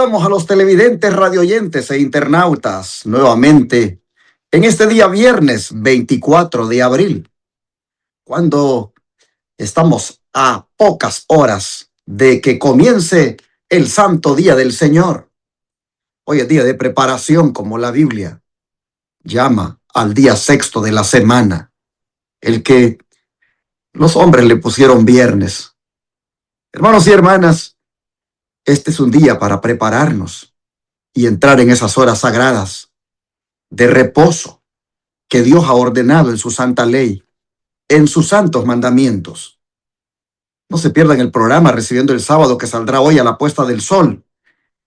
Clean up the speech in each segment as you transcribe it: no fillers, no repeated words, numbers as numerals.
saludamos a los televidentes, radioyentes e internautas nuevamente en este día viernes 24 de abril, cuando estamos a pocas horas de que comience el santo día del Señor. Hoy es día de preparación, como la Biblia llama al día sexto de la semana, el que los hombres le pusieron viernes. Hermanos y hermanas, este es un día para prepararnos y entrar en esas horas sagradas de reposo que Dios ha ordenado en su santa ley, en sus santos mandamientos. No se pierdan el programa Recibiendo el Sábado, que saldrá hoy a la puesta del sol,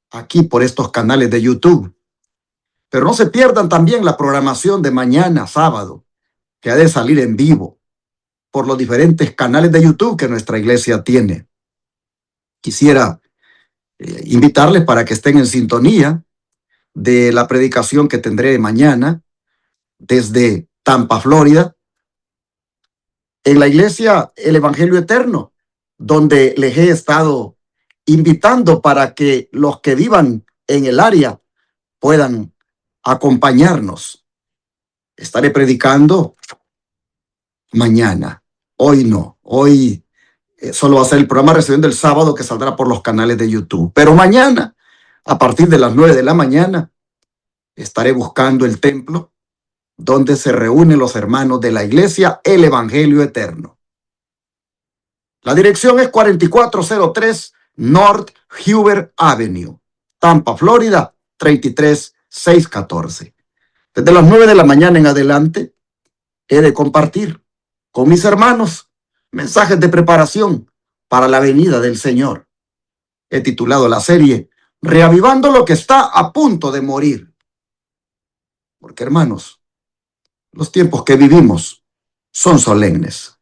aquí por estos canales de YouTube. Pero no se pierdan también la programación de mañana sábado, que ha de salir en vivo por los diferentes canales de YouTube que nuestra iglesia tiene. Quisiera invitarles para que estén en sintonía de la predicación que tendré mañana desde Tampa, Florida, en la iglesia El Evangelio Eterno, donde les he estado invitando para que los que vivan en el área puedan acompañarnos. Estaré predicando mañana. Hoy no. Hoy solo va a ser el programa Recibiendo el Sábado, que saldrá por los canales de YouTube. Pero mañana, a partir de las 9 de la mañana, estaré buscando el templo donde se reúnen los hermanos de la iglesia El Evangelio Eterno. La dirección es 4403 North Huber Avenue, Tampa, Florida, 33614. Desde las 9 de la mañana en adelante, he de compartir con mis hermanos mensajes de preparación para la venida del Señor. He titulado la serie Reavivando lo que está a punto de morir. Porque, hermanos, los tiempos que vivimos son solemnes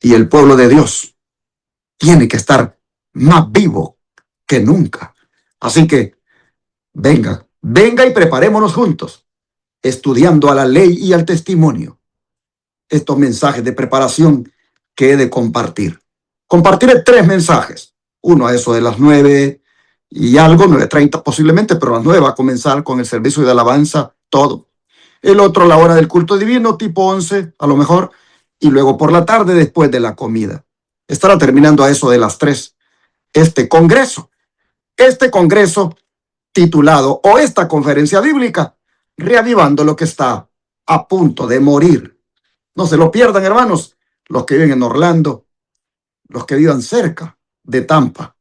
y el pueblo de Dios tiene que estar más vivo que nunca. Así que venga y preparémonos juntos, estudiando a la ley y al testimonio, estos mensajes de preparación que he de compartir. Compartiré 3 mensajes, uno a eso de las 9 y algo, 9:30 posiblemente, pero a las 9 va a comenzar con el servicio de alabanza, todo. El otro a la hora del culto divino, tipo 11 a lo mejor, y luego por la tarde después de la comida. Estará terminando a eso de las 3 este congreso titulado, o esta conferencia bíblica, Reavivando lo que está a punto de morir. No se lo pierdan, hermanos, los que viven en Orlando, los que vivan cerca de Tampa.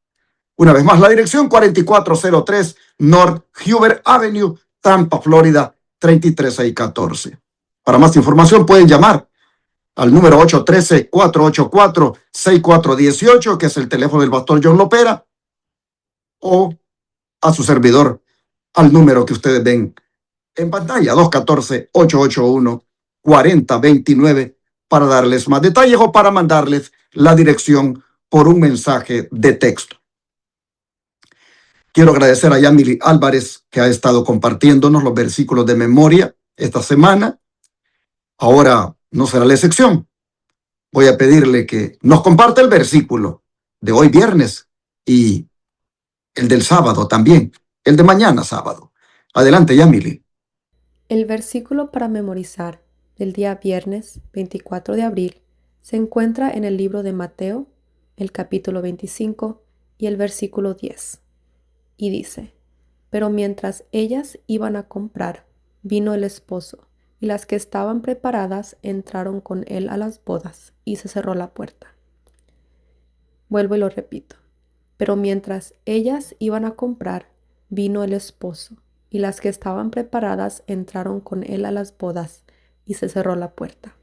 Una vez más, la dirección 4403 North Huber Avenue, Tampa, Florida, 33614. Para más información pueden llamar al número 813-484-6418, que es el teléfono del pastor John Lopera, o a su servidor al número que ustedes ven en pantalla, 214-881-4029, para darles más detalles o para mandarles la dirección por un mensaje de texto. Quiero agradecer a Yamili Álvarez, que ha estado compartiéndonos los versículos de memoria esta semana. Ahora no será la excepción. Voy a pedirle que nos comparte el versículo de hoy viernes y el del sábado también, el de mañana sábado. Adelante, Yamili. El versículo para memorizar del día viernes 24 de abril se encuentra en el libro de Mateo, el capítulo 25 y el versículo 10. Y dice: Pero mientras ellas iban a comprar, vino el esposo, y las que estaban preparadas entraron con él a las bodas, y se cerró la puerta. Vuelvo y lo repito. Pero mientras ellas iban a comprar, vino el esposo, y las que estaban preparadas entraron con él a las bodas, y se cerró la puerta.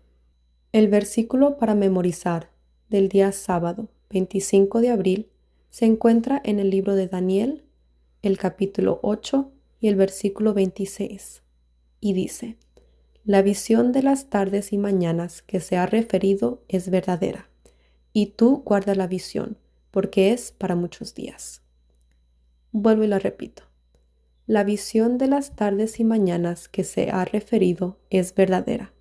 El versículo para memorizar del día sábado 25 de abril se encuentra en el libro de Daniel, el capítulo 8 y el versículo 26, y dice: La visión de las tardes y mañanas que se ha referido es verdadera, y tú guarda la visión, porque es para muchos días. Vuelvo y la repito. La visión de las tardes y mañanas que se ha referido es verdadera,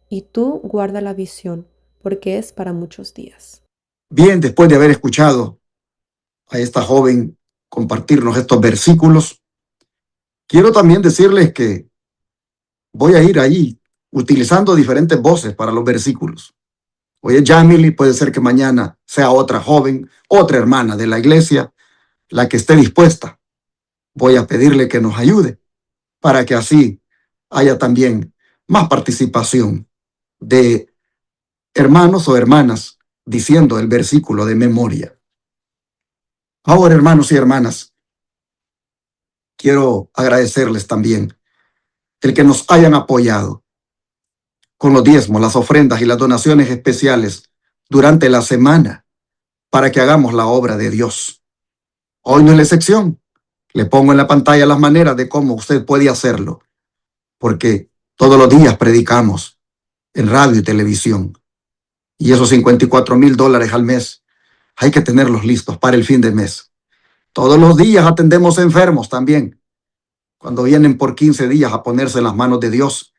y tú guarda la visión, porque es para muchos días. Bien, después de haber escuchado a esta joven compartirnos estos versículos. Quiero también decirles que voy a ir ahí utilizando diferentes voces para los versículos. Hoy es Jamily, puede ser que mañana sea otra joven, otra hermana de la iglesia, la que esté dispuesta. Voy a pedirle que nos ayude para que así haya también más participación de hermanos o hermanas diciendo el versículo de memoria. Ahora, hermanos y hermanas, quiero agradecerles también el que nos hayan apoyado con los diezmos, las ofrendas y las donaciones especiales durante la semana para que hagamos la obra de Dios. Hoy no es la excepción. Le pongo en la pantalla las maneras de cómo usted puede hacerlo, porque todos los días predicamos en radio y televisión. Y esos $54,000 al mes hay que tenerlos listos para el fin de mes. Todos los días atendemos enfermos también, cuando vienen por 15 días a ponerse en las manos de Dios,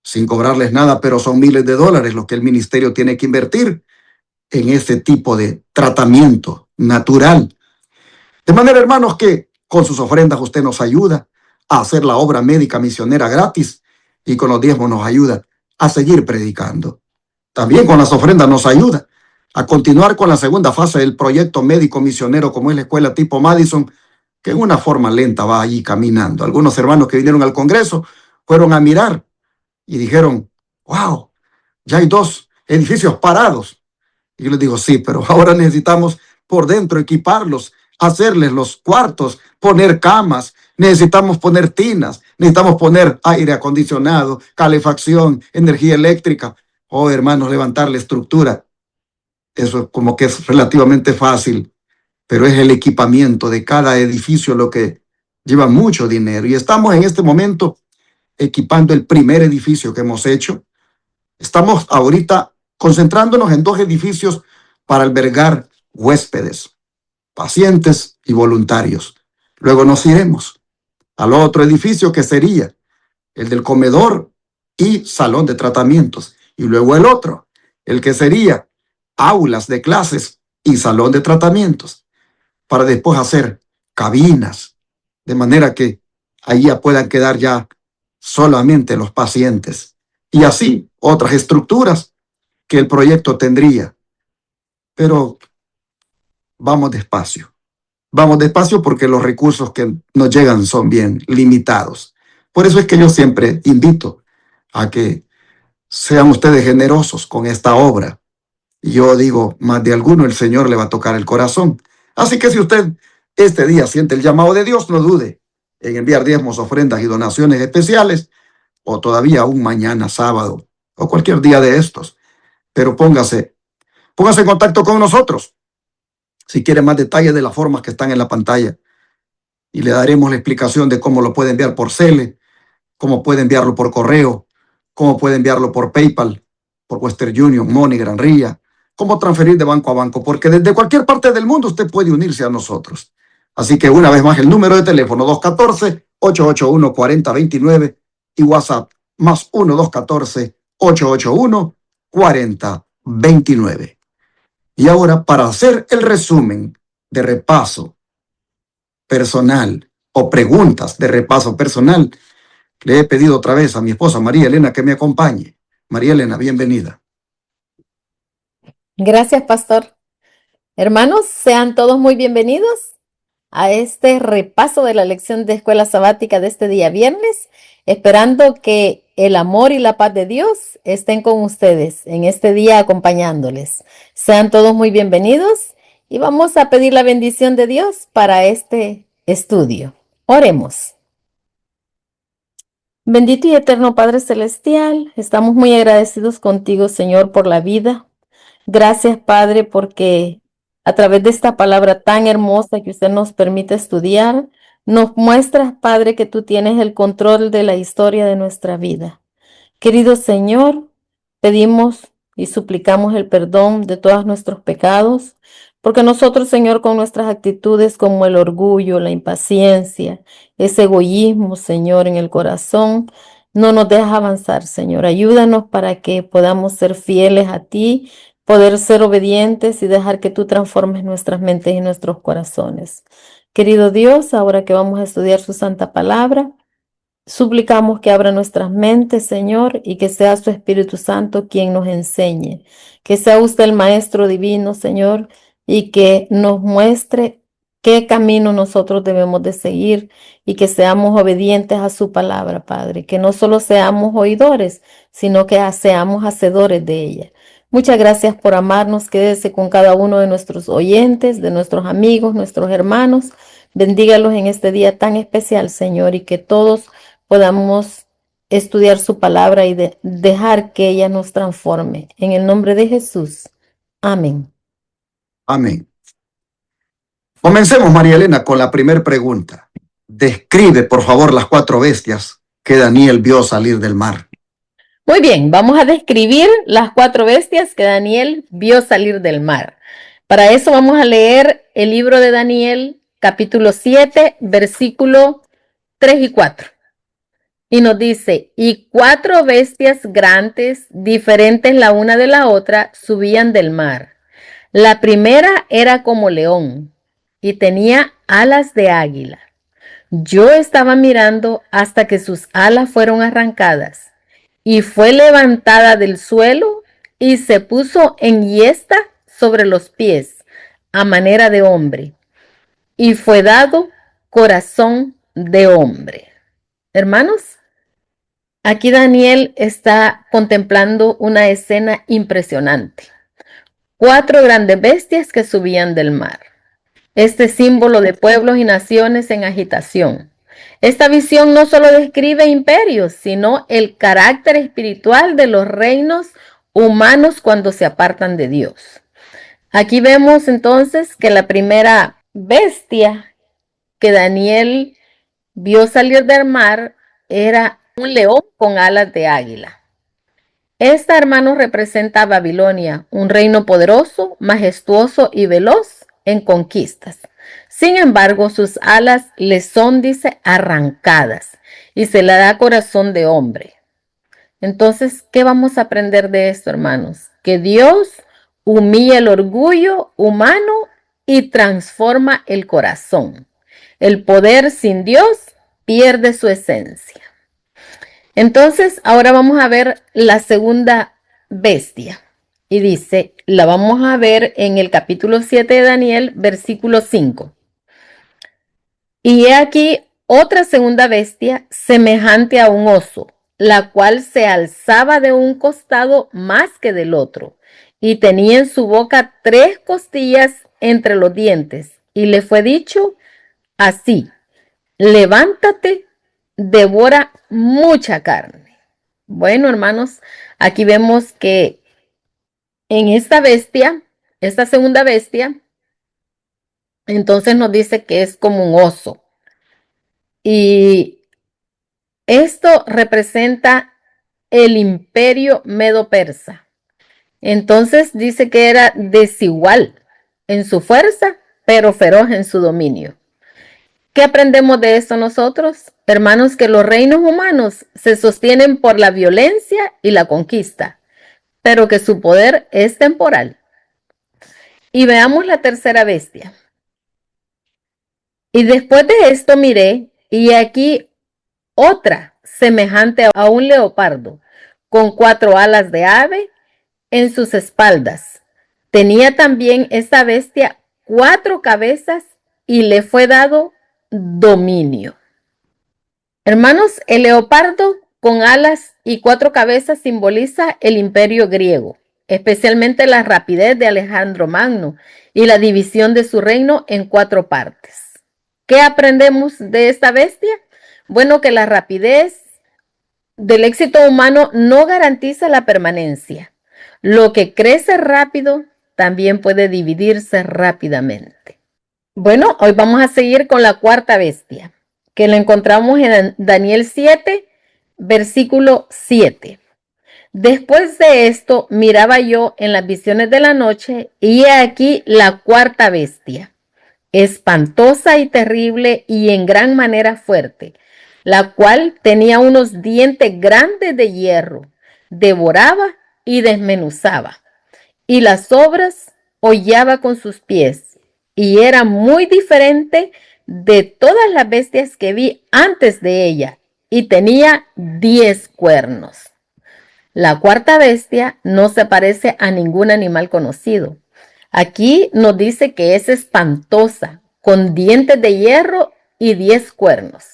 sin cobrarles nada, pero son miles de dólares los que el ministerio tiene que invertir en este tipo de tratamiento natural. De manera, hermanos, que con sus ofrendas usted nos ayuda a hacer la obra médica misionera gratis y con los diezmos nos ayuda a seguir predicando. También con las ofrendas nos ayuda a continuar con la segunda fase del proyecto médico misionero, como es la escuela tipo Madison, que en una forma lenta va allí caminando. Algunos hermanos que vinieron al Congreso fueron a mirar y dijeron, wow, ya hay 2 edificios parados. Y yo les digo, sí, pero ahora necesitamos por dentro equiparlos, hacerles los cuartos, poner camas, necesitamos poner tinas, necesitamos poner aire acondicionado, calefacción, energía eléctrica. Oh, hermanos, levantar la estructura. Eso como que es relativamente fácil, pero es el equipamiento de cada edificio lo que lleva mucho dinero. Y estamos en este momento equipando el primer edificio que hemos hecho. Estamos ahorita concentrándonos en 2 edificios para albergar huéspedes, pacientes y voluntarios. Luego nos iremos al otro edificio que sería el del comedor y salón de tratamientos. Y luego el otro, el que sería aulas de clases y salón de tratamientos, para después hacer cabinas, de manera que ahí ya puedan quedar ya solamente los pacientes. Y así otras estructuras que el proyecto tendría. Pero vamos despacio. Vamos despacio porque los recursos que nos llegan son bien limitados. Por eso es que yo siempre invito a que sean ustedes generosos con esta obra. Y yo digo, más de alguno el Señor le va a tocar el corazón. Así que si usted este día siente el llamado de Dios, no dude en enviar diezmos, ofrendas y donaciones especiales, o todavía un mañana sábado, o cualquier día de estos. Pero póngase en contacto con nosotros si quiere más detalles de las formas que están en la pantalla. Y le daremos la explicación de cómo lo puede enviar por Cele, cómo puede enviarlo por correo, cómo puede enviarlo por PayPal, por Western Union, Money, Granría, cómo transferir de banco a banco, porque desde cualquier parte del mundo usted puede unirse a nosotros. Así que una vez más el número de teléfono 214-881-4029 y WhatsApp más 1-214-881-4029. Y ahora, para hacer el resumen de repaso personal o preguntas de repaso personal, le he pedido otra vez a mi esposa María Elena que me acompañe. María Elena, bienvenida. Gracias, pastor. Hermanos, sean todos muy bienvenidos a este repaso de la lección de escuela sabática de este día viernes, esperando que el amor y la paz de Dios estén con ustedes en este día acompañándoles. Sean todos muy bienvenidos y vamos a pedir la bendición de Dios para este estudio. Oremos. Bendito y eterno Padre Celestial, estamos muy agradecidos contigo, Señor, por la vida. Gracias, Padre, porque a través de esta palabra tan hermosa que usted nos permite estudiar, nos muestras, Padre, que tú tienes el control de la historia de nuestra vida. Querido Señor, pedimos y suplicamos el perdón de todos nuestros pecados, porque nosotros, Señor, con nuestras actitudes como el orgullo, la impaciencia, ese egoísmo, Señor, en el corazón, no nos deja avanzar, Señor. Ayúdanos para que podamos ser fieles a ti, poder ser obedientes y dejar que tú transformes nuestras mentes y nuestros corazones. Querido Dios, ahora que vamos a estudiar su santa palabra, suplicamos que abra nuestras mentes, Señor, y que sea su Espíritu Santo quien nos enseñe. Que sea usted el Maestro Divino, Señor, y que nos muestre qué camino nosotros debemos de seguir y que seamos obedientes a su palabra, Padre. Que no solo seamos oidores, sino que seamos hacedores de ella. Muchas gracias por amarnos. Quédese con cada uno de nuestros oyentes, de nuestros amigos, nuestros hermanos. Bendígalos en este día tan especial, Señor, y que todos podamos estudiar su palabra y dejar que ella nos transforme. En el nombre de Jesús. Amén. Amén. Comencemos, María Elena, con la primera pregunta. Describe, por favor, las 4 bestias que Daniel vio salir del mar. Muy bien, vamos a describir las 4 bestias que Daniel vio salir del mar. Para eso vamos a leer el libro de Daniel, capítulo 7, versículo 3 y 4. Y nos dice, y 4 bestias grandes, diferentes la una de la otra, subían del mar. La primera era como león y tenía alas de águila. Yo estaba mirando hasta que sus alas fueron arrancadas y fue levantada del suelo y se puso enhiesta sobre los pies a manera de hombre y fue dado corazón de hombre. Hermanos, aquí Daniel está contemplando una escena impresionante. 4 grandes bestias que subían del mar. Este símbolo de pueblos y naciones en agitación. Esta visión no solo describe imperios, sino el carácter espiritual de los reinos humanos cuando se apartan de Dios. Aquí vemos entonces que la primera bestia que Daniel vio salir del mar era un león con alas de águila. Esta, hermanos, representa a Babilonia, un reino poderoso, majestuoso y veloz en conquistas. Sin embargo, sus alas le son, dice, arrancadas y se le da corazón de hombre. Entonces, ¿qué vamos a aprender de esto, hermanos? Que Dios humilla el orgullo humano y transforma el corazón. El poder sin Dios pierde su esencia. Entonces, ahora vamos a ver la segunda bestia. Y dice, la vamos a ver en el capítulo 7 de Daniel, versículo 5. Y he aquí otra segunda bestia semejante a un oso, la cual se alzaba de un costado más que del otro, y tenía en su boca 3 costillas entre los dientes, y le fue dicho así, levántate, devora mucha carne. Bueno, hermanos, aquí vemos que en esta bestia, esta segunda bestia, entonces nos dice que es como un oso. Y esto representa el imperio medo-persa. Entonces dice que era desigual en su fuerza, pero feroz en su dominio. ¿Qué aprendemos de esto nosotros? Hermanos, que los reinos humanos se sostienen por la violencia y la conquista, pero que su poder es temporal. Y veamos la tercera bestia. Y después de esto miré, y aquí otra semejante a un leopardo, con 4 alas de ave en sus espaldas. Tenía también esta bestia 4 cabezas y le fue dado dominio. Hermanos, el leopardo con alas y 4 cabezas simboliza el imperio griego, especialmente la rapidez de Alejandro Magno y la división de su reino en 4 partes. ¿Qué aprendemos de esta bestia? Bueno, que la rapidez del éxito humano no garantiza la permanencia. Lo que crece rápido también puede dividirse rápidamente. Bueno, hoy vamos a seguir con la cuarta bestia, que la encontramos en Daniel 7, versículo 7. Después de esto miraba yo en las visiones de la noche y he aquí la cuarta bestia, espantosa y terrible y en gran manera fuerte, la cual tenía unos dientes grandes de hierro, devoraba y desmenuzaba, y las obras hollaba con sus pies, y era muy diferente de todas las bestias que vi antes de ella, y tenía 10 cuernos. La cuarta bestia no se parece a ningún animal conocido. Aquí nos dice que es espantosa, con dientes de hierro y 10 cuernos.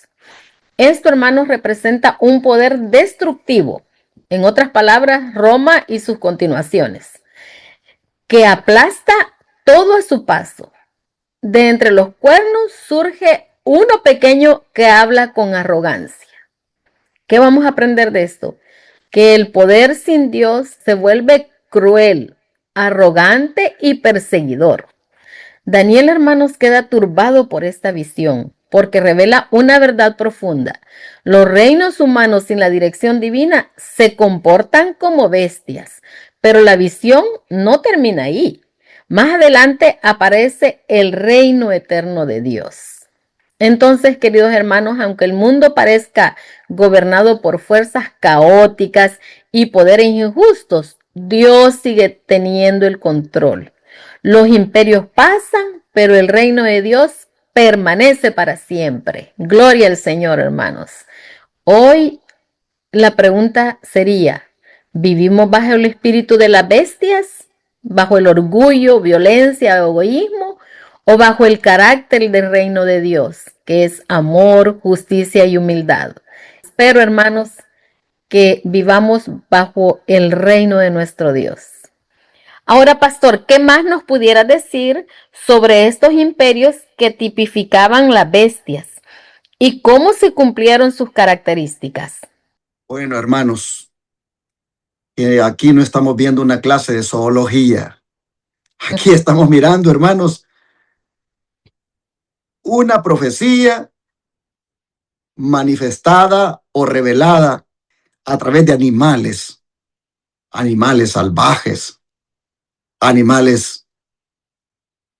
Esto, hermanos, representa un poder destructivo. En otras palabras, Roma y sus continuaciones, que aplasta todo a su paso. De entre los cuernos surge uno pequeño que habla con arrogancia. ¿Qué vamos a aprender de esto? Que el poder sin Dios se vuelve cruel, arrogante y perseguidor. Daniel, hermanos, queda turbado por esta visión, porque revela una verdad profunda. Los reinos humanos sin la dirección divina se comportan como bestias, pero la visión no termina ahí. Más adelante aparece el reino eterno de Dios. Entonces, queridos hermanos, aunque el mundo parezca gobernado por fuerzas caóticas y poderes injustos, Dios sigue teniendo el control. Los imperios pasan, pero el reino de Dios permanece para siempre. Gloria al Señor, hermanos. Hoy la pregunta sería, ¿vivimos bajo el espíritu de las bestias? ¿Bajo el orgullo, violencia, egoísmo? ¿O bajo el carácter del reino de Dios, que es amor, justicia y humildad? Espero, hermanos, que vivamos bajo el reino de nuestro Dios. Ahora, pastor, ¿qué más nos pudiera decir sobre estos imperios que tipificaban las bestias y cómo se cumplieron sus características? Bueno, hermanos, aquí no estamos viendo una clase de zoología. Aquí estamos mirando, hermanos, una profecía manifestada o revelada a través de animales, animales salvajes, animales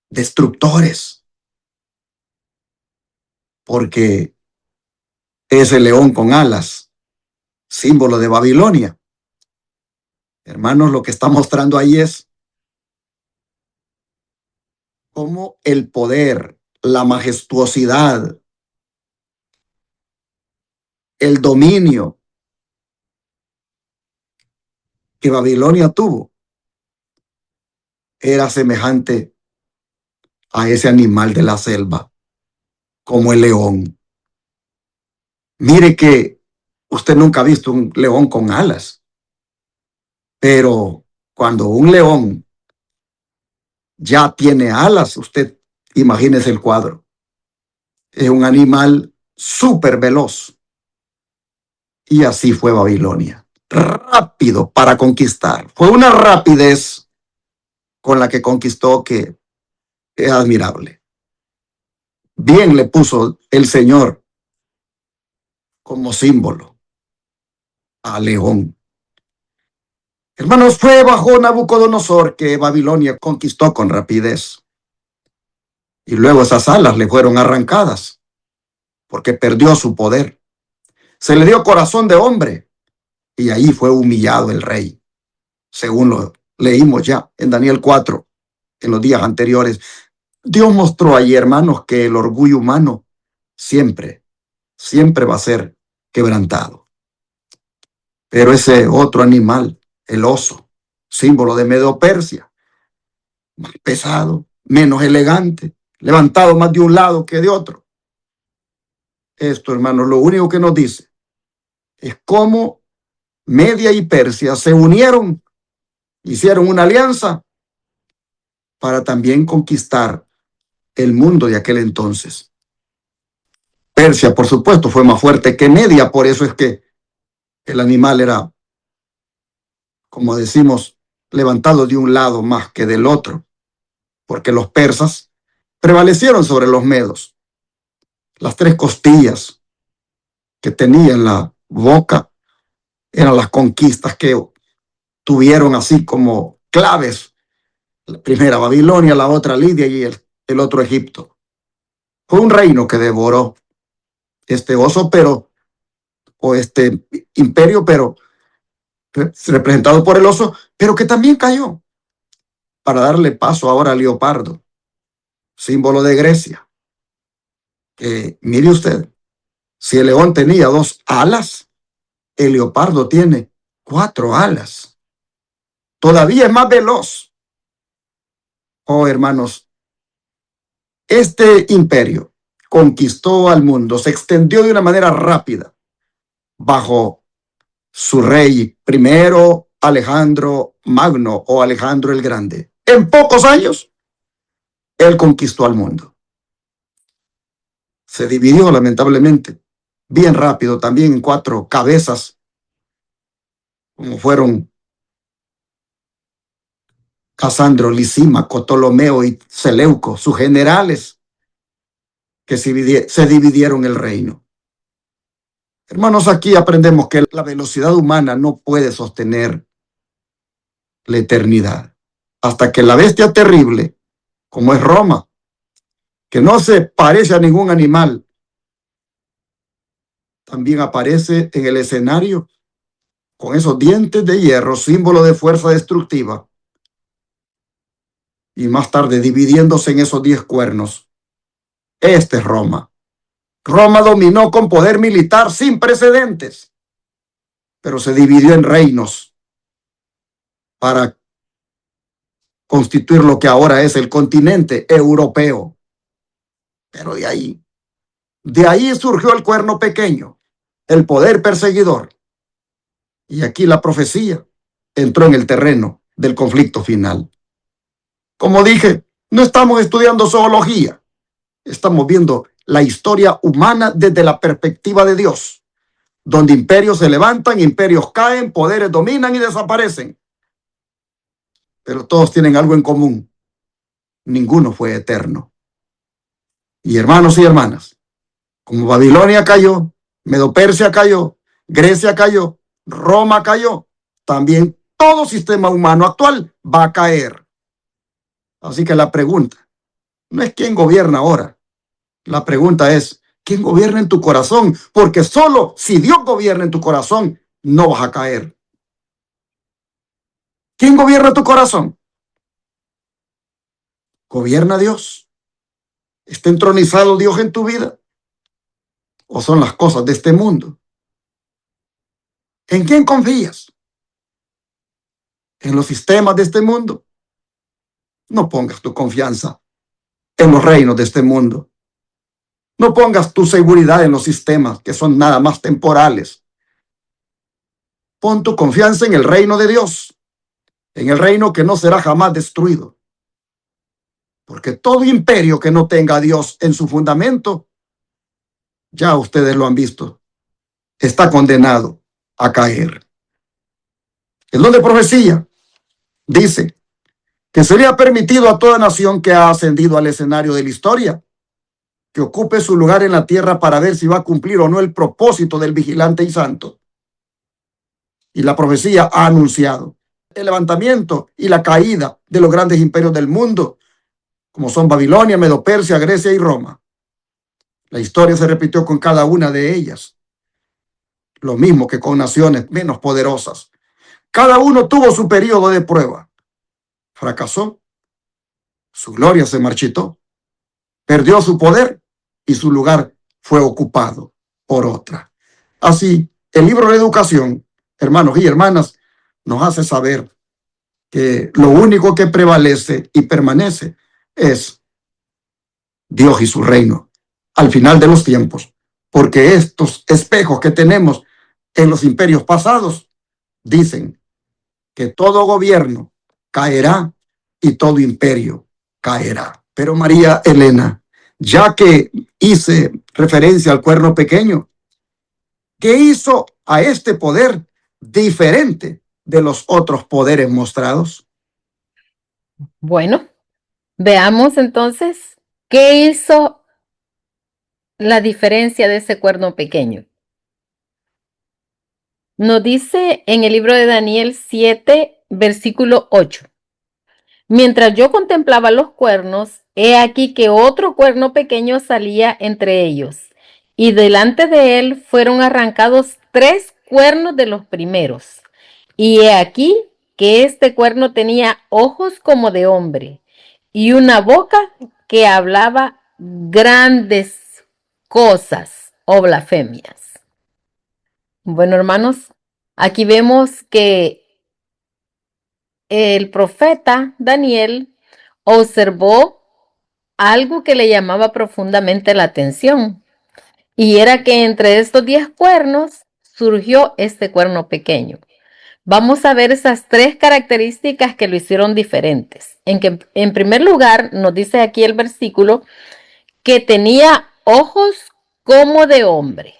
destructores, porque ese león con alas, símbolo de Babilonia. Hermanos, lo que está mostrando ahí es cómo el poder, la majestuosidad, el dominio que Babilonia tuvo era semejante a ese animal de la selva, como el león. Mire que usted nunca ha visto un león con alas, pero cuando un león ya tiene alas, usted imagínese el cuadro. Es un animal súper veloz. Y así fue Babilonia. Rápido para conquistar. Fue una rapidez con la que conquistó que es admirable. Bien le puso el Señor como símbolo a león. Hermanos, fue bajo Nabucodonosor que Babilonia conquistó con rapidez. Y luego esas alas le fueron arrancadas porque perdió su poder. Se le dio corazón de hombre y ahí fue humillado el rey, según lo leímos ya en Daniel 4, en los días anteriores. Dios mostró allí, hermanos, que el orgullo humano siempre va a ser quebrantado. Pero ese otro animal, el oso, símbolo de Medo-Persia, más pesado, menos elegante, levantado más de un lado que de otro. Esto, hermanos, lo único que nos dice es cómo Media y Persia se unieron, hicieron una alianza para también conquistar el mundo de aquel entonces. Persia, por supuesto, fue más fuerte que Media, por eso es que el animal era, como decimos, levantado de un lado más que del otro, porque los persas prevalecieron sobre los medos. Las tres costillas que tenía en la boca eran las conquistas que tuvieron así como claves. La primera Babilonia, la otra Lidia y el otro Egipto. Fue un reino que devoró este oso, o este imperio, pero representado por el oso, pero que también cayó para darle paso ahora al leopardo, símbolo de Grecia. Mire usted, si el león tenía 2 alas, el leopardo tiene 4 alas. Todavía es más veloz. Oh, hermanos, este imperio conquistó al mundo, se extendió de una manera rápida bajo su rey primero, Alejandro Magno o Alejandro el Grande. En pocos años, él conquistó al mundo. Se dividió lamentablemente, bien rápido, también en 4 cabezas, como fueron Casandro, Lisímaco, Ptolomeo y Seleuco, sus generales, que se dividieron el reino. Hermanos, aquí aprendemos que la velocidad humana no puede sostener la eternidad. Hasta que la bestia terrible, como es Roma, que no se parece a ningún animal, también aparece en el escenario con esos dientes de hierro, símbolo de fuerza destructiva, y más tarde dividiéndose en esos 10 cuernos. Este es Roma. Roma dominó con poder militar sin precedentes, pero se dividió en reinos para constituir lo que ahora es el continente europeo. Pero de ahí surgió el cuerno pequeño, el poder perseguidor. Y aquí la profecía entró en el terreno del conflicto final. Como dije, no estamos estudiando zoología, estamos viendo la historia humana desde la perspectiva de Dios, donde imperios se levantan, imperios caen, poderes dominan y desaparecen. Pero todos tienen algo en común. Ninguno fue eterno. Y hermanos y hermanas, como Babilonia cayó, Medo-Persia cayó, Grecia cayó, Roma cayó, también todo sistema humano actual va a caer. Así que la pregunta no es quién gobierna ahora. La pregunta es, ¿quién gobierna en tu corazón? Porque solo si Dios gobierna en tu corazón, no vas a caer. ¿Quién gobierna tu corazón? ¿Gobierna Dios? ¿Está entronizado Dios en tu vida? ¿O son las cosas de este mundo? ¿En quién confías? ¿En los sistemas de este mundo? No pongas tu confianza en los reinos de este mundo. No pongas tu seguridad en los sistemas que son nada más temporales. Pon tu confianza en el reino de Dios, en el reino que no será jamás destruido. Porque todo imperio que no tenga a Dios en su fundamento, ya ustedes lo han visto, está condenado a caer. El don de profecía dice que sería permitido a toda nación que ha ascendido al escenario de la historia que ocupe su lugar en la tierra para ver si va a cumplir o no el propósito del vigilante y santo. Y la profecía ha anunciado el levantamiento y la caída de los grandes imperios del mundo, como son Babilonia, Medo-Persia, Grecia y Roma. La historia se repitió con cada una de ellas, lo mismo que con naciones menos poderosas. Cada uno tuvo su periodo de prueba. Fracasó, su gloria se marchitó, perdió su poder y su lugar fue ocupado por otra. Así, el libro de educación, hermanos y hermanas, nos hace saber que lo único que prevalece y permanece es Dios y su reino al final de los tiempos, porque estos espejos que tenemos en los imperios pasados dicen que todo gobierno caerá y todo imperio caerá. Pero María Elena, ya que hice referencia al cuerno pequeño, ¿qué hizo a este poder diferente de los otros poderes mostrados? Bueno, veamos entonces qué hizo la diferencia de ese cuerno pequeño. Nos dice en el libro de Daniel 7, versículo 8. Mientras yo contemplaba los cuernos, he aquí que otro cuerno pequeño salía entre ellos, y delante de él fueron arrancados 3 cuernos de los primeros. Y he aquí que este cuerno tenía ojos como de hombre, y una boca que hablaba grandes cosas o blasfemias. Bueno, hermanos, aquí vemos que el profeta Daniel observó algo que le llamaba profundamente la atención, y era que entre estos 10 cuernos surgió este cuerno pequeño. Vamos a ver esas 3 características que lo hicieron diferentes. En primer lugar, nos dice aquí el versículo que tenía ojos como de hombre.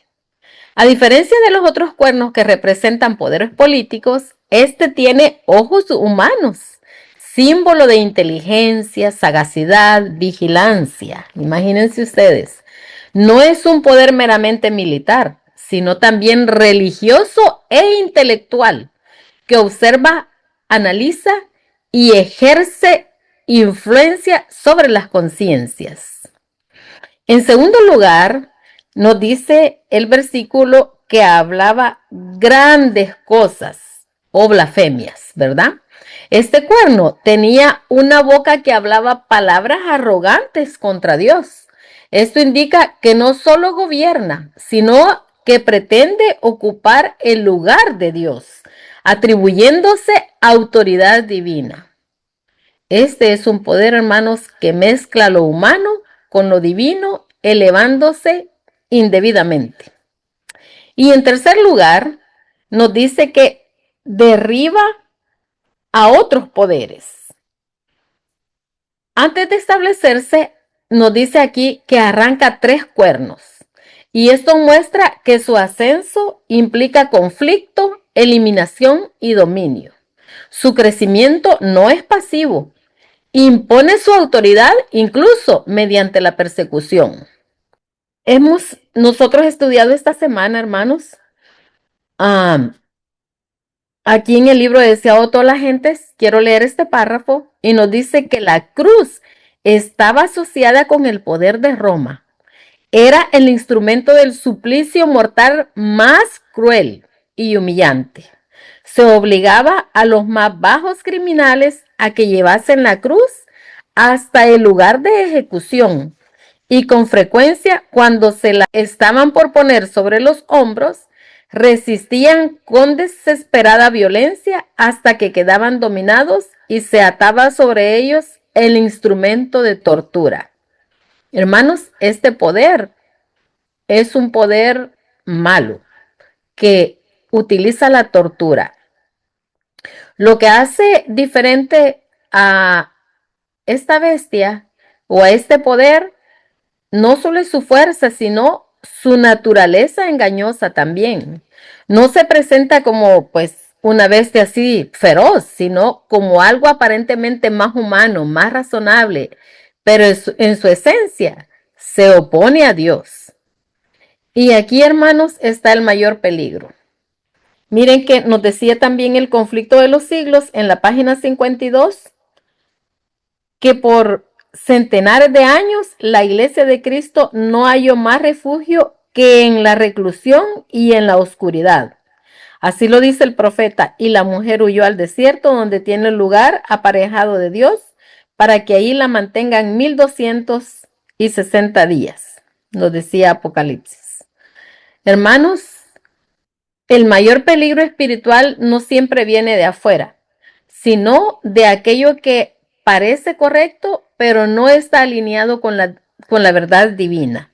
A diferencia de los otros cuernos que representan poderes políticos, este tiene ojos humanos, símbolo de inteligencia, sagacidad, vigilancia. Imagínense ustedes, no es un poder meramente militar, sino también religioso e intelectual, que observa, analiza y ejerce influencia sobre las conciencias. En segundo lugar, nos dice el versículo que hablaba grandes cosas o blasfemias, ¿verdad? Este cuerno tenía una boca que hablaba palabras arrogantes contra Dios. Esto indica que no solo gobierna, sino que pretende ocupar el lugar de Dios, atribuyéndose autoridad divina. Este es un poder, hermanos, que mezcla lo humano con lo divino, elevándose indebidamente. Y en tercer lugar, nos dice que derriba a otros poderes. Antes de establecerse, nos dice aquí que arranca 3 cuernos. Y esto muestra que su ascenso implica conflicto, eliminación y dominio. Su crecimiento no es pasivo, impone su autoridad incluso mediante la persecución. Hemos nosotros estudiado esta semana, hermanos, aquí en el libro de Deseado todas las gentes, quiero leer este párrafo y nos dice que la cruz estaba asociada con el poder de Roma. Era el instrumento del suplicio mortal más cruel y humillante. Se obligaba a los más bajos criminales a que llevasen la cruz hasta el lugar de ejecución, y con frecuencia cuando se la estaban por poner sobre los hombros, resistían con desesperada violencia hasta que quedaban dominados y se ataba sobre ellos el instrumento de tortura. Hermanos, este poder es un poder malo que utiliza la tortura. Lo que hace diferente a esta bestia o a este poder no solo es su fuerza, sino su naturaleza engañosa también. No se presenta como pues una bestia así feroz, sino como algo aparentemente más humano, más razonable, pero en su esencia se opone a Dios. Y aquí, hermanos, está el mayor peligro. Miren que nos decía también el conflicto de los siglos en la página 52, que por centenares de años la Iglesia de Cristo no halló más refugio que en la reclusión y en la oscuridad. Así lo dice el profeta, y la mujer huyó al desierto donde tiene lugar aparejado de Dios, para que ahí la mantengan 1260 días, nos decía Apocalipsis. Hermanos, el mayor peligro espiritual no siempre viene de afuera, sino de aquello que parece correcto, pero no está alineado con la verdad divina.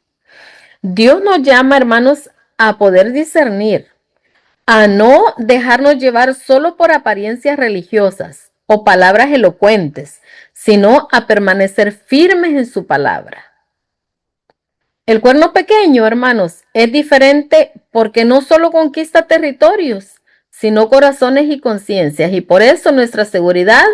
Dios nos llama, hermanos, a poder discernir, a no dejarnos llevar solo por apariencias religiosas o palabras elocuentes, sino a permanecer firmes en su palabra. El cuerno pequeño, hermanos, es diferente porque no solo conquista territorios, sino corazones y conciencias. Y por eso nuestra seguridad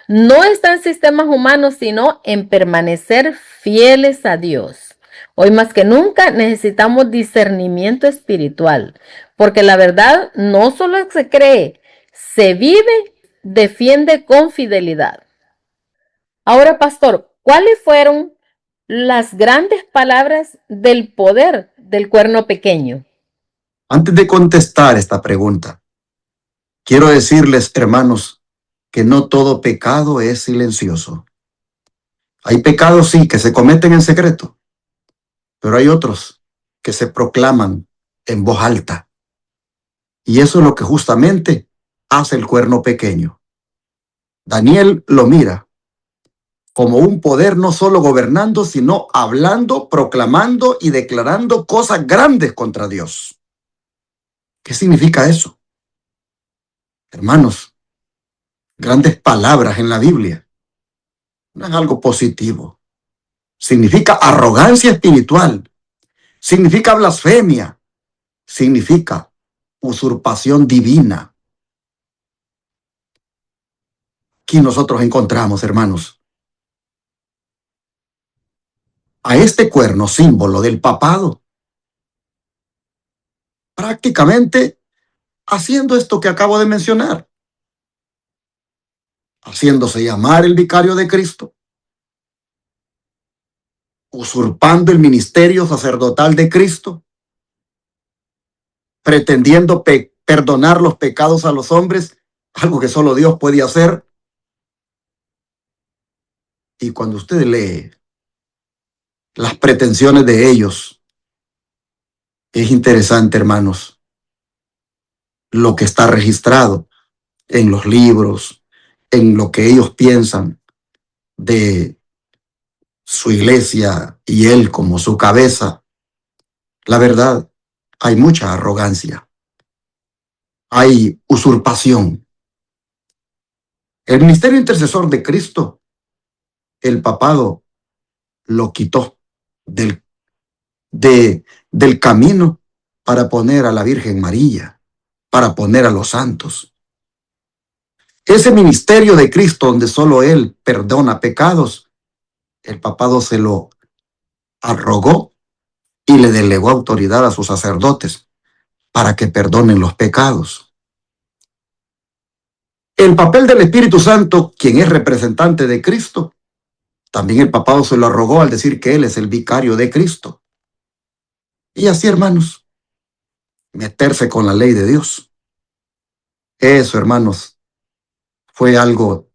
no está en sistemas humanos, sino en permanecer fieles a Dios. Hoy más que nunca necesitamos discernimiento espiritual, porque la verdad no solo se cree, se vive, defiende con fidelidad. Ahora, pastor, ¿cuáles fueron las grandes palabras del poder del cuerno pequeño? Antes de contestar esta pregunta, quiero decirles, hermanos, que no todo pecado es silencioso. Hay pecados, sí, que se cometen en secreto, pero hay otros que se proclaman en voz alta. Y eso es lo que justamente hace el cuerno pequeño. Daniel lo mira como un poder no solo gobernando, sino hablando, proclamando y declarando cosas grandes contra Dios. ¿Qué significa eso? Hermanos, grandes palabras en la Biblia no es algo positivo. Significa arrogancia espiritual, significa blasfemia, significa usurpación divina. Aquí nosotros encontramos, hermanos, a este cuerno, símbolo del papado, prácticamente haciendo esto que acabo de mencionar, haciéndose llamar el vicario de Cristo, usurpando el ministerio sacerdotal de Cristo, pretendiendo perdonar los pecados a los hombres, algo que solo Dios puede hacer. Y cuando usted lee las pretensiones de ellos, es interesante, hermanos, lo que está registrado en los libros, en lo que ellos piensan de su iglesia y él como su cabeza. La verdad, hay mucha arrogancia, hay usurpación. El ministerio intercesor de Cristo, el papado, lo quitó del camino para poner a la Virgen María, para poner a los santos. Ese ministerio de Cristo donde solo Él perdona pecados, el papado se lo arrogó y le delegó autoridad a sus sacerdotes para que perdonen los pecados. El papel del Espíritu Santo, quien es representante de Cristo, también el papado se lo arrogó al decir que Él es el vicario de Cristo. Y así, hermanos, meterse con la ley de Dios. Eso, hermanos, fue algo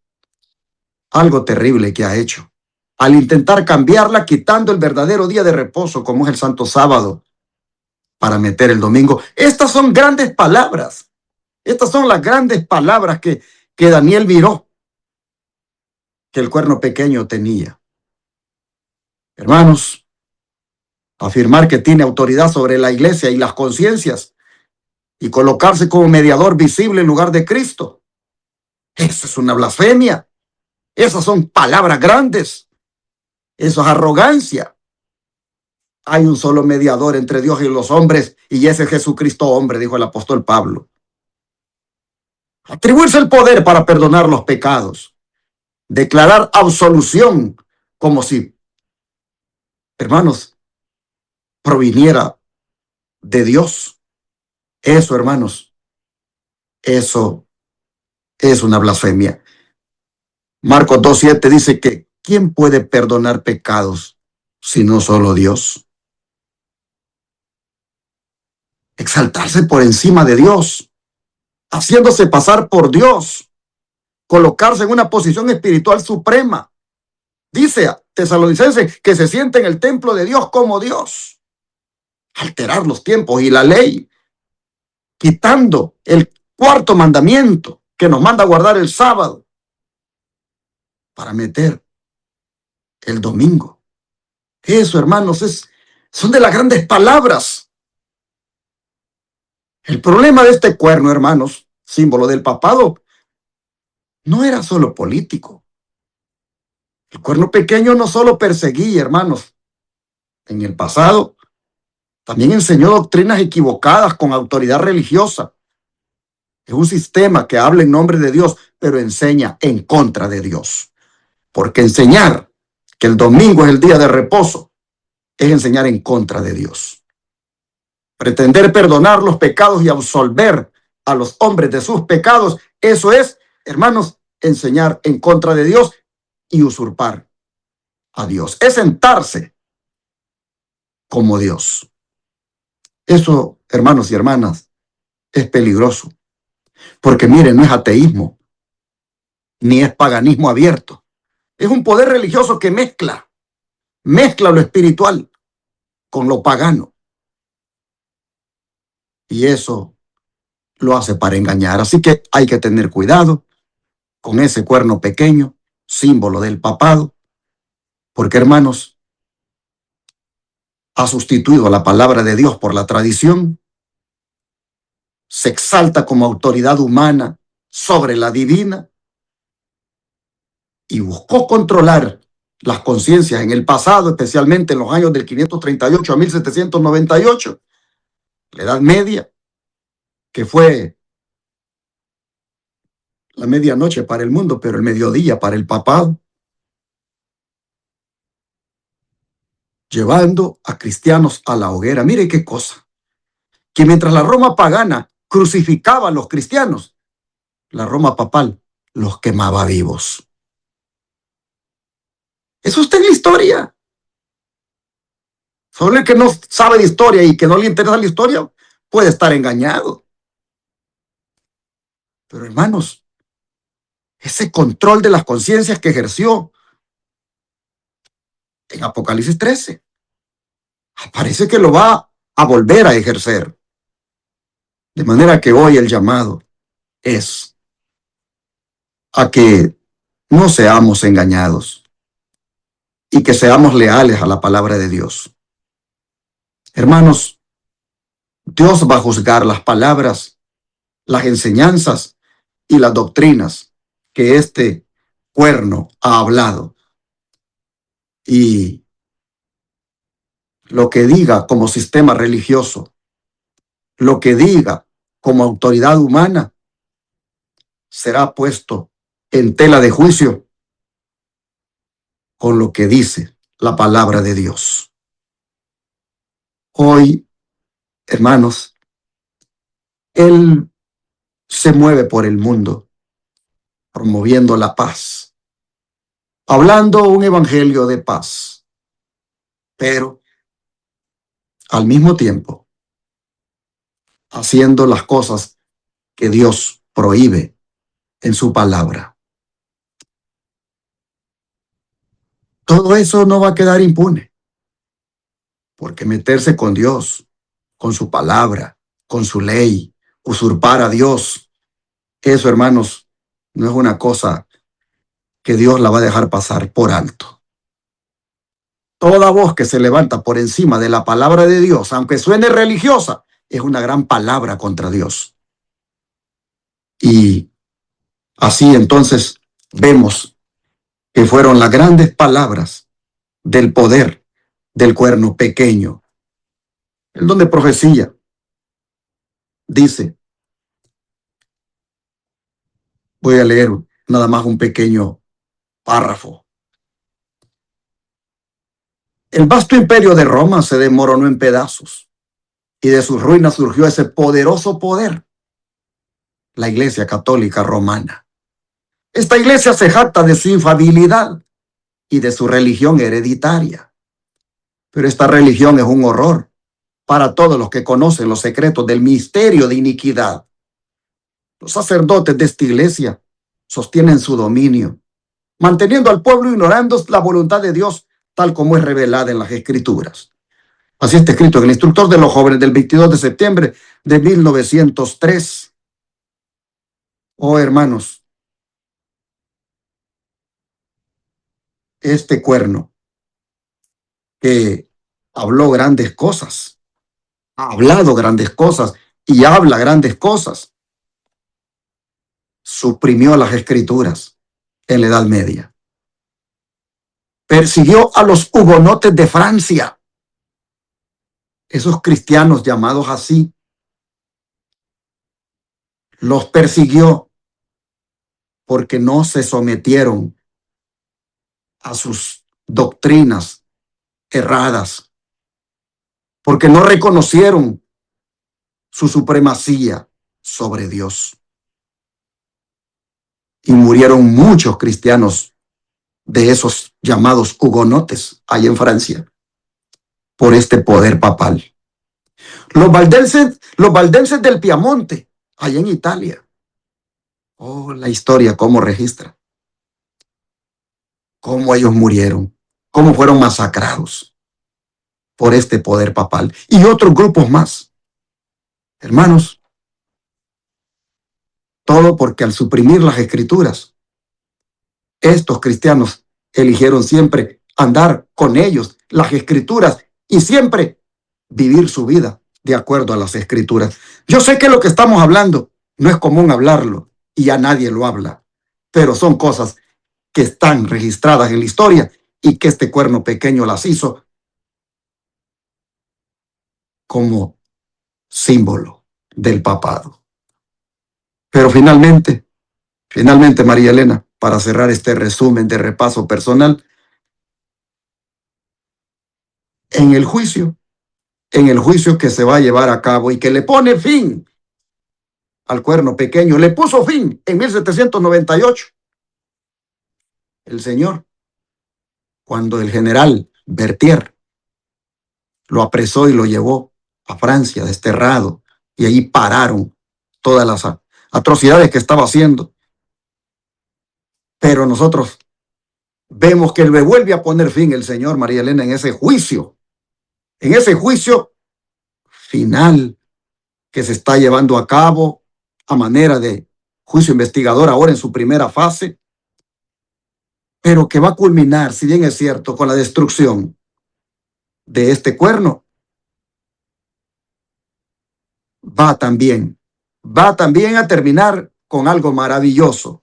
terrible que ha hecho. Al intentar cambiarla, quitando el verdadero día de reposo, como es el Santo Sábado, para meter el domingo. Estas son grandes palabras. Estas son las grandes palabras que Daniel miró, que el cuerno pequeño tenía. Hermanos, afirmar que tiene autoridad sobre la iglesia y las conciencias y colocarse como mediador visible en lugar de Cristo, eso es una blasfemia. Esas son palabras grandes. Eso es arrogancia. Hay un solo mediador entre Dios y los hombres, y ese es Jesucristo hombre, dijo el apóstol Pablo. Atribuirse el poder para perdonar los pecados, declarar absolución como si, hermanos, proviniera de Dios. Eso, hermanos, eso es una blasfemia. Marcos 2:7 dice que ¿quién puede perdonar pecados sino solo Dios? Exaltarse por encima de Dios, haciéndose pasar por Dios, colocarse en una posición espiritual suprema. Dice a Tesalonicenses que se siente en el templo de Dios como Dios. Alterar los tiempos y la ley, quitando el cuarto mandamiento que nos manda a guardar el sábado para meter el domingo. Eso, hermanos, son de las grandes palabras. El problema de este cuerno, hermanos, símbolo del papado, no era solo político. El cuerno pequeño no solo perseguía, hermanos. En el pasado, también enseñó doctrinas equivocadas con autoridad religiosa. Es un sistema que habla en nombre de Dios, pero enseña en contra de Dios. Porque enseñar que el domingo es el día de reposo es enseñar en contra de Dios. Pretender perdonar los pecados y absolver a los hombres de sus pecados, eso es, hermanos, enseñar en contra de Dios y usurpar a Dios. Es sentarse como Dios. Eso, hermanos y hermanas, es peligroso. Porque miren, no es ateísmo, ni es paganismo abierto. Es un poder religioso que mezcla lo espiritual con lo pagano. y eso lo hace para engañar. Así que hay que tener cuidado con ese cuerno pequeño, símbolo del papado, porque, hermanos, ha sustituido a la palabra de Dios por la tradición, se exalta como autoridad humana sobre la divina y buscó controlar las conciencias en el pasado, especialmente en los años del 538 a 1798, la Edad Media, que fue la medianoche para el mundo, pero el mediodía para el papado, llevando a cristianos a la hoguera. Mire qué cosa, que mientras la Roma pagana crucificaba a los cristianos, la Roma papal los quemaba vivos. Eso está en la historia. Solo el que no sabe de historia y que no le interesa la historia puede estar engañado. Pero, hermanos, ese control de las conciencias que ejerció en Apocalipsis 13, parece que lo va a volver a ejercer. De manera que hoy el llamado es a que no seamos engañados y que seamos leales a la palabra de Dios. Hermanos, Dios va a juzgar las palabras, las enseñanzas y las doctrinas que este cuerno ha hablado. Y lo que diga como sistema religioso, lo que diga como autoridad humana, será puesto en tela de juicio con lo que dice la palabra de Dios. Hoy, hermanos, Él se mueve por el mundo promoviendo la paz, hablando un evangelio de paz, pero al mismo tiempo haciendo las cosas que Dios prohíbe en su palabra. Todo eso no va a quedar impune, porque meterse con Dios, con su palabra, con su ley, usurpar a Dios, eso, hermanos, no es una cosa que Dios la va a dejar pasar por alto. Toda voz que se levanta por encima de la palabra de Dios, aunque suene religiosa, es una gran palabra contra Dios. Y así entonces vemos que fueron las grandes palabras del poder del cuerno pequeño. El don de profecía dice, voy a leer nada más un pequeño párrafo. El vasto imperio de Roma se desmoronó en pedazos y de sus ruinas surgió ese poderoso poder, la Iglesia Católica Romana. Esta iglesia se jacta de su infalibilidad y de su religión hereditaria. Pero esta religión es un horror para todos los que conocen los secretos del misterio de iniquidad. Los sacerdotes de esta iglesia sostienen su dominio, manteniendo al pueblo ignorando la voluntad de Dios tal como es revelada en las Escrituras. Así está escrito en el Instructor de los Jóvenes del 22 de septiembre de 1903. Oh, hermanos, este cuerno que habló grandes cosas, ha hablado grandes cosas y habla grandes cosas, suprimió las Escrituras en la Edad Media. Persiguió a los hugonotes de Francia, esos cristianos llamados así, los persiguió porque no se sometieron a sus doctrinas erradas, porque no reconocieron su supremacía sobre Dios. Y murieron muchos cristianos de esos llamados hugonotes ahí en Francia por este poder papal. Los valdenses del Piamonte, allá en Italia. Oh, la historia, cómo registra. Cómo ellos murieron, cómo fueron masacrados por este poder papal. Y otros grupos más. Hermanos, todo porque al suprimir las escrituras, estos cristianos eligieron siempre andar con ellos, las escrituras, y siempre vivir su vida de acuerdo a las escrituras. Yo sé que lo que estamos hablando no es común hablarlo y ya nadie lo habla, pero son cosas que están registradas en la historia y que este cuerno pequeño las hizo como símbolo del papado. Pero finalmente, María Elena, para cerrar este resumen de repaso personal, en el juicio que se va a llevar a cabo y que le pone fin al cuerno pequeño, le puso fin en 1798, el señor, cuando el general Berthier lo apresó y lo llevó a Francia desterrado, y allí pararon todas las atrocidades que estaba haciendo. Pero nosotros vemos que le vuelve a poner fin el señor, María Elena, en ese juicio final que se está llevando a cabo a manera de juicio investigador ahora en su primera fase, pero que va a culminar, si bien es cierto, con la destrucción de este cuerno, va también a terminar con algo maravilloso,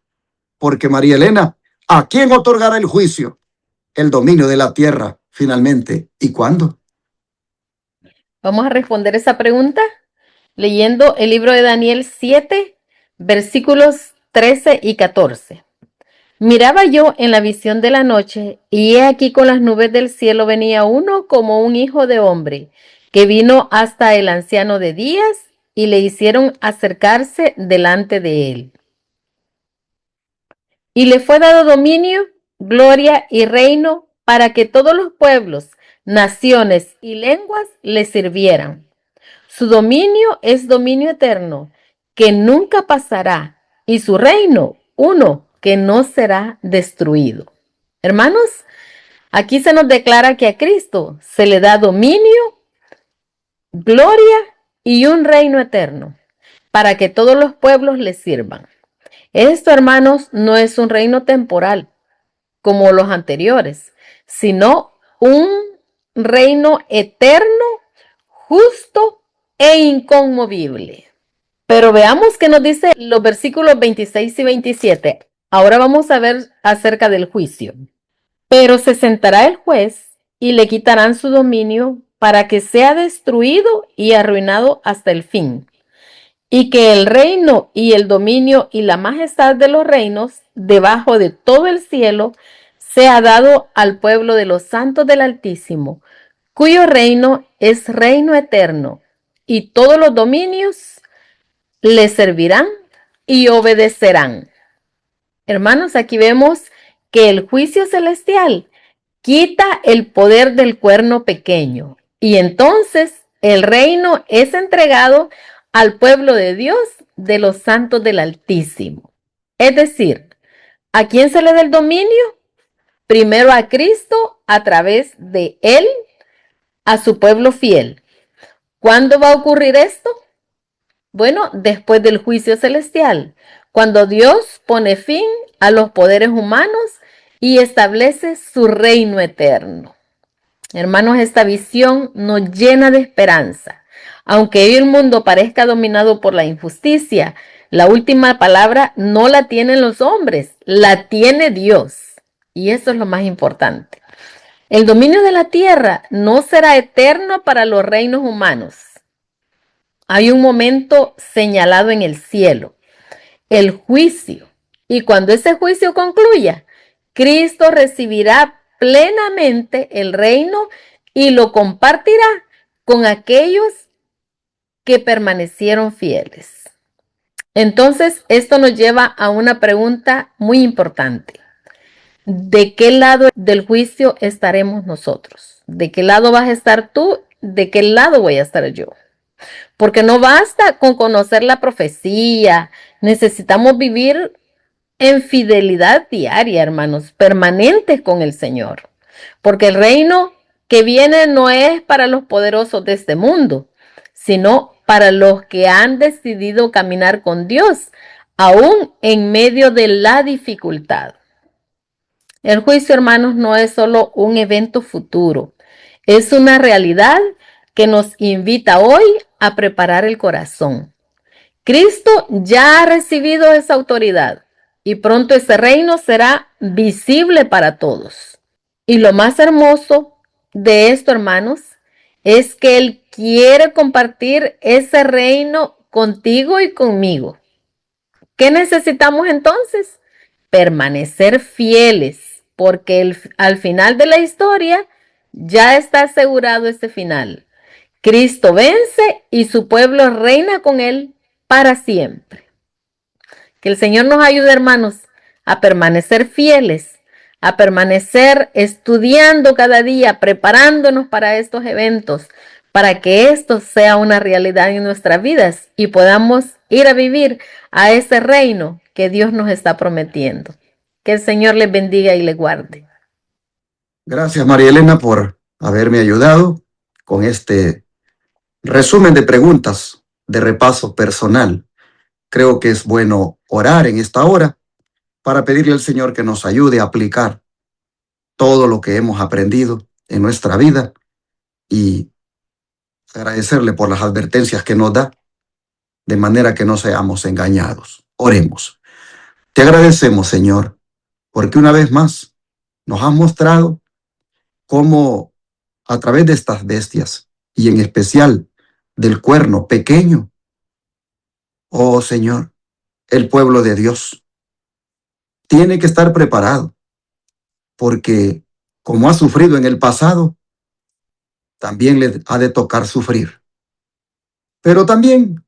porque María Elena, ¿a quién otorgará el juicio? El dominio de la tierra, finalmente. ¿Y cuándo? Vamos a responder esa pregunta leyendo el libro de Daniel 7, versículos 13 y 14. Miraba yo en la visión de la noche, y he aquí con las nubes del cielo venía uno como un hijo de hombre, que vino hasta el anciano de días, y le hicieron acercarse delante de él. Y le fue dado dominio, gloria y reino, para que todos los pueblos, naciones y lenguas le sirvieran. Su dominio es dominio eterno, que nunca pasará, y su reino, uno que no será destruido. Hermanos, aquí se nos declara que a Cristo se le da dominio, gloria y un reino eterno, para que todos los pueblos le sirvan. Esto, hermanos, no es un reino temporal, como los anteriores, sino un reino eterno, justo e inconmovible. Pero veamos qué nos dice los versículos 26 y 27. Ahora vamos a ver acerca del juicio. Pero se sentará el juez y le quitarán su dominio para que sea destruido y arruinado hasta el fin. Y que el reino y el dominio y la majestad de los reinos debajo de todo el cielo sea dado al pueblo de los santos del Altísimo, cuyo reino es reino eterno, y todos los dominios le servirán y obedecerán. Hermanos, aquí vemos que el juicio celestial quita el poder del cuerno pequeño, y entonces el reino es entregado al pueblo de Dios, de los santos del Altísimo. Es decir, ¿a quién se le da el dominio? Primero a Cristo, a través de él, a su pueblo fiel. ¿Cuándo va a ocurrir esto? Bueno, después del juicio celestial, cuando Dios pone fin a los poderes humanos y establece su reino eterno. Hermanos, esta visión nos llena de esperanza. Aunque hoy el mundo parezca dominado por la injusticia, la última palabra no la tienen los hombres, la tiene Dios. Y eso es lo más importante. El dominio de la tierra no será eterno para los reinos humanos. Hay un momento señalado en el cielo, el juicio. Y cuando ese juicio concluya, Cristo recibirá plenamente el reino y lo compartirá con aquellos que permanecieron fieles. Entonces, esto nos lleva a una pregunta muy importante. ¿De qué lado del juicio estaremos nosotros? ¿De qué lado vas a estar tú? ¿De qué lado voy a estar yo? Porque no basta con conocer la profecía, necesitamos vivir en fidelidad diaria, hermanos, permanentes con el Señor. Porque el reino que viene no es para los poderosos de este mundo, sino para los que han decidido caminar con Dios, aún en medio de la dificultad. El juicio, hermanos, no es solo un evento futuro, es una realidad que nos invita hoy a preparar el corazón. Cristo ya ha recibido esa autoridad y pronto ese reino será visible para todos. Y lo más hermoso de esto, hermanos, es que Él quiere compartir ese reino contigo y conmigo. ¿Qué necesitamos entonces? Permanecer fieles, porque al final de la historia ya está asegurado ese final. Cristo vence y su pueblo reina con Él para siempre. Que el Señor nos ayude, hermanos, a permanecer fieles, a permanecer estudiando cada día, preparándonos para estos eventos, para que esto sea una realidad en nuestras vidas y podamos ir a vivir a ese reino que Dios nos está prometiendo. Que el Señor les bendiga y les guarde. Gracias, María Elena, por haberme ayudado con este resumen de preguntas de repaso personal. Creo que es bueno orar en esta hora para pedirle al Señor que nos ayude a aplicar todo lo que hemos aprendido en nuestra vida y agradecerle por las advertencias que nos da, de manera que no seamos engañados. Oremos. Te agradecemos, Señor, porque una vez más nos has mostrado cómo a través de estas bestias y en especial del cuerno pequeño, oh Señor, el pueblo de Dios tiene que estar preparado, porque como ha sufrido en el pasado, también le ha de tocar sufrir. Pero también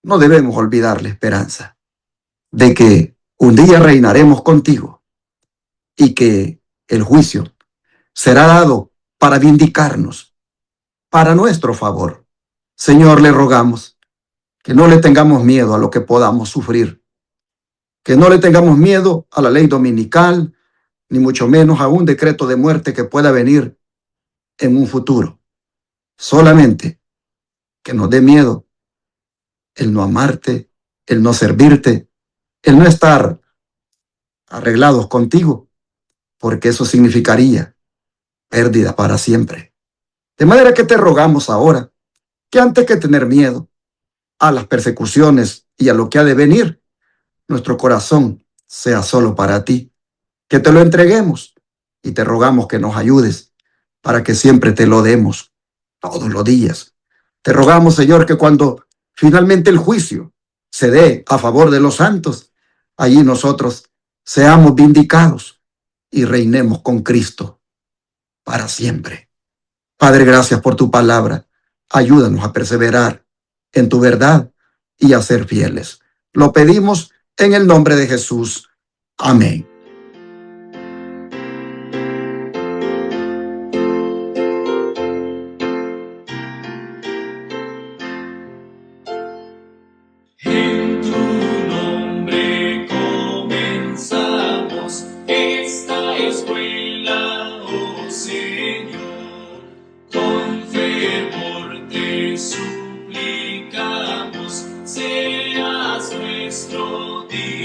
no debemos olvidar la esperanza de que un día reinaremos contigo y que el juicio será dado para vindicarnos, para nuestro favor. Señor, le rogamos que no le tengamos miedo a lo que podamos sufrir, que no le tengamos miedo a la ley dominical, ni mucho menos a un decreto de muerte que pueda venir en un futuro. Solamente que nos dé miedo el no amarte, el no servirte, el no estar arreglados contigo, porque eso significaría pérdida para siempre. De manera que te rogamos ahora que antes que tener miedo a las persecuciones y a lo que ha de venir, nuestro corazón sea solo para ti, que te lo entreguemos y te rogamos que nos ayudes para que siempre te lo demos todos los días. Te rogamos, Señor, que cuando finalmente el juicio se dé a favor de los santos, allí nosotros seamos vindicados y reinemos con Cristo para siempre. Padre, gracias por tu palabra. Ayúdanos a perseverar en tu verdad y a ser fieles. Lo pedimos en el nombre de Jesús. Amén. En tu nombre comenzamos esta escuela, oh Señor. Con fervor te suplicamos, seas nuestro Dios.